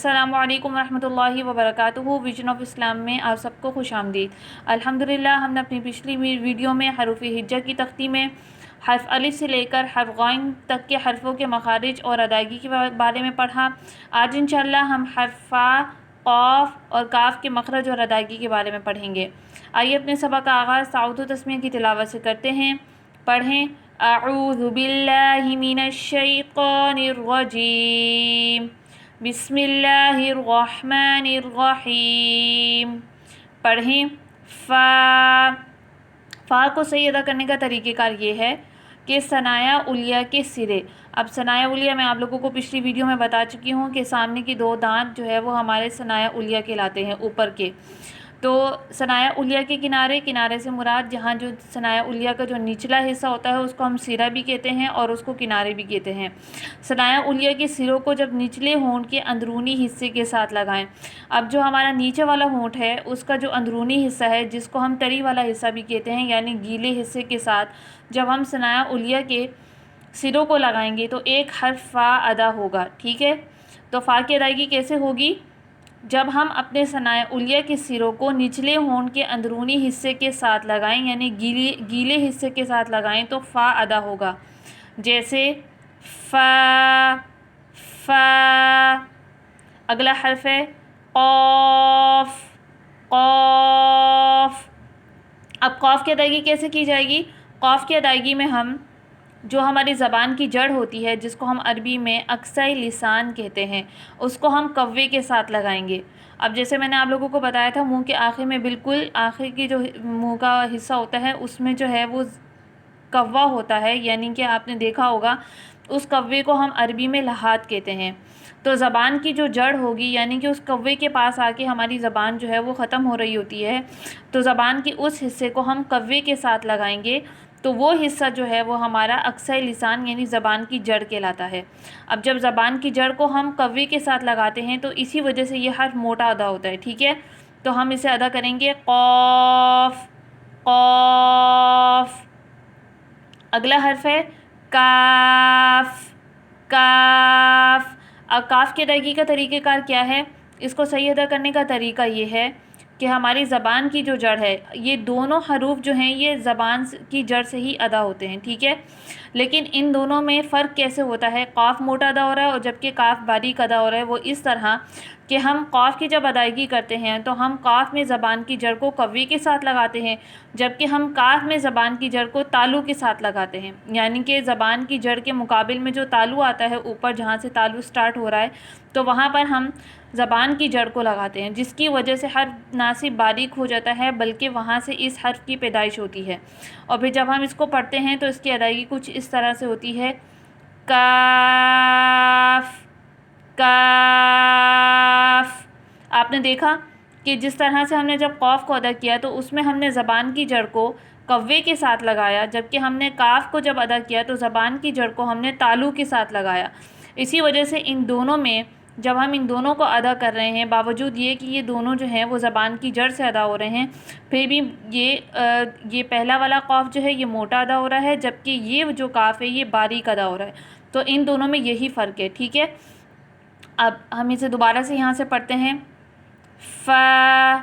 अस्सलामु अलैकुम रहमतुल्लाहि व बरकातुहू। विजन ऑफ इस्लाम में आप सबको खुश आमदीद। अल्हम्दुलिल्लाह, हमने अपनी पिछली वीडियो में हरूफ हिज्जा की तख्ती में हर्फ अलिफ से लेकर हर्फ गैन तक के हर्फ़ों के मखारिज और अदायगी के बारे में पढ़ा। आज इंशाअल्लाह हम हर्फ फा, क़ाफ और काफ के मखरज और अदायगी के बारे में पढ़ेंगे। आइए अपने सबक का आगाज़ ताऊद तस्मीह की तिलावत से करते हैं। पढ़ें अऊज़ु बिल्लाहि मिनश शैतानिर रजीम, बिस्मिल्लाहिर्रहमानिर्रहीम। पढ़ें फ़ा को सही अदा करने का तरीक़ेकार ये है कि सनाया उलिया के सिरे। अब सनाया उलिया मैं आप लोगों को पिछली वीडियो में बता चुकी हूँ कि सामने की दो दांत जो है वो हमारे सनाया उलिया कहलाते हैं, ऊपर के। तो सनाया उलिया के किनारे से मुराद जहाँ जो सनाया उलिया का जो निचला हिस्सा होता है उसको हम सिरा भी कहते हैं और उसको किनारे भी कहते हैं। सनाया उलिया के सिरों को जब निचले होंठ के अंदरूनी हिस्से के साथ लगाएं। अब जो हमारा नीचे वाला होंठ है उसका जो अंदरूनी हिस्सा है, जिसको हम तरी वाला हिस्सा भी कहते हैं, यानी गीले हिस्से के साथ जब हम सनाया उलिया के सिरों को लगाएंगे तो एक हर्फ फ़ा अदा होगा। ठीक है, तो फ़ा की अदायगी कैसे होगी? जब हम अपने सनाया उलिया के सिरों को निचले होंठ के अंदरूनी हिस्से के साथ लगाएं, यानी गीले हिस्से के साथ लगाएं, तो फ़ा अदा होगा। जैसे फ़ा फ़ा। अगला हर्फ है क़ाफ़ क़ाफ़। अब क़ाफ़ की अदायगी कैसे की जाएगी? क़ाफ़ की अदायगी में हम जो हमारी ज़बान की जड़ होती है, जिसको हम अरबी में अक्साई लिसान कहते हैं, उसको हम कव्वे के साथ लगाएंगे। अब जैसे मैंने आप लोगों को बताया था, मुंह के आखिर में, बिल्कुल आखिर की जो मुंह का हिस्सा होता है उसमें जो है वो कव्वा होता है, यानी कि आपने देखा होगा उस कव्वे को हम अरबी में लहात कहते हैं। तो ज़बान की जो जड़ होगी, यानी कि उस कव्वे के पास आके हमारी ज़बान जो है वो ख़त्म हो रही होती है, तो ज़बान की उस हिस्से को हम कव्वे के साथ लगाएंगे, तो वो हिस्सा जो है वो हमारा अक्साई लिसान यानी ज़बान की जड़ कहलाता है। अब जब ज़बान की जड़ को हम कव्वे के साथ लगाते हैं तो इसी वजह से ये हर्फ मोटा अदा होता है। ठीक है, तो हम इसे अदा करेंगे क़ाफ़ क़ाफ़। अगला हर्फ है काफ काफ। अब काफ की अदायगी का तरीक़ेकार क्या है? इसको सही अदा करने का तरीका ये है कि हमारी ज़बान की जो जड़ है, ये दोनों हरूफ जो हैं ये ज़बान की जड़ से ही अदा होते हैं। ठीक है, लेकिन इन दोनों में फ़र्क कैसे होता है? काफ़ मोटा अदा हो रहा है और जबकि काफ़ बारीक अदा हो रहा है। वो इस तरह कि हम काफ़ की जब अदायगी करते हैं तो हम काफ़ में ज़बान की जड़ को कव्वे के साथ लगाते हैं, जबकि हम काफ़ में ज़बान की जड़ को तालू के साथ लगाते हैं। यानी कि ज़बान की जड़ के मुकाबिल में जो तालू आता है ऊपर, जहाँ से तालू स्टार्ट हो रहा है, तो वहाँ पर हम ज़बान की जड़ को लगाते हैं, जिसकी वजह से हर्फ ना सिर्फ बारीक हो जाता है बल्कि वहाँ से इस हर्फ की पैदाइश होती है। और फिर जब हम इसको पढ़ते हैं तो इसकी अदायगी कुछ इस तरह से होती है काफ काफ। आपने देखा कि जिस तरह से हमने जब क़ाफ़ को अदा किया तो उसमें हमने ज़बान की जड़ को कव्वे के साथ लगाया, जबकि हमने काफ़ को जब अदा किया तो ज़बान की जड़ को हमने तालू के साथ लगाया। इसी वजह से इन दोनों में जब हम इन दोनों को अदा कर रहे हैं, बावजूद ये कि ये दोनों जो हैं वो ज़बान की जड़ से अदा हो रहे हैं, फिर भी ये पहला वाला क़ाफ़ जो है ये मोटा अदा हो रहा है, जबकि ये जो काफ़ है ये बारीक अदा हो रहा है। तो इन दोनों में यही फ़र्क है। ठीक है, अब हम इसे दोबारा से यहाँ से पढ़ते हैं फ़ा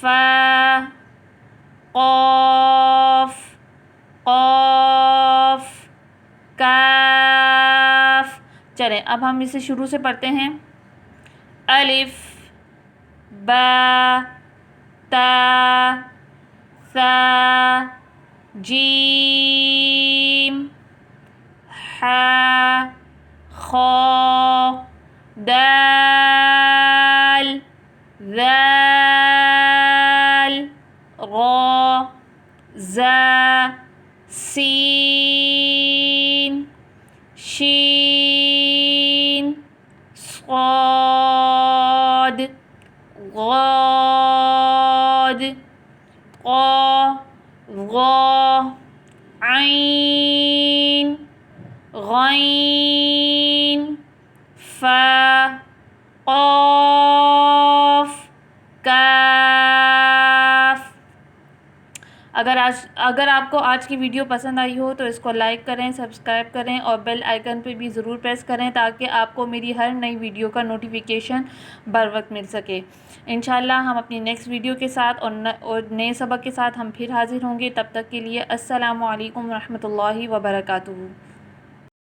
फ़ा क़ाफ़ क़ाफ़ काफ। चलें अब हम इसे शुरू से पढ़ते हैं अलिफ बा ता सा जीम हा खा दाल ज़ाल ग़ा ज़ा सीन शीन स्वाद ग़ाद क़ा ग़ा ऐन ग़ैन फ़ा क़ाफ़ काफ। अगर اگر آپ کو آج کی ویڈیو پسند آئی ہو تو اس کو لائک کریں، سبسکرائب کریں اور بیل آئیکن پہ بھی ضرور پریس کریں تاکہ آپ کو میری ہر نئی ویڈیو کا نوٹیفیکیشن بر وقت مل سکے۔ انشاءاللہ ہم اپنی نیکسٹ ویڈیو کے ساتھ اور نئے سبق کے ساتھ ہم پھر حاضر ہوں گے۔ تب تک کے لیے السلام علیکم ورحمۃ اللہ وبرکاتہ۔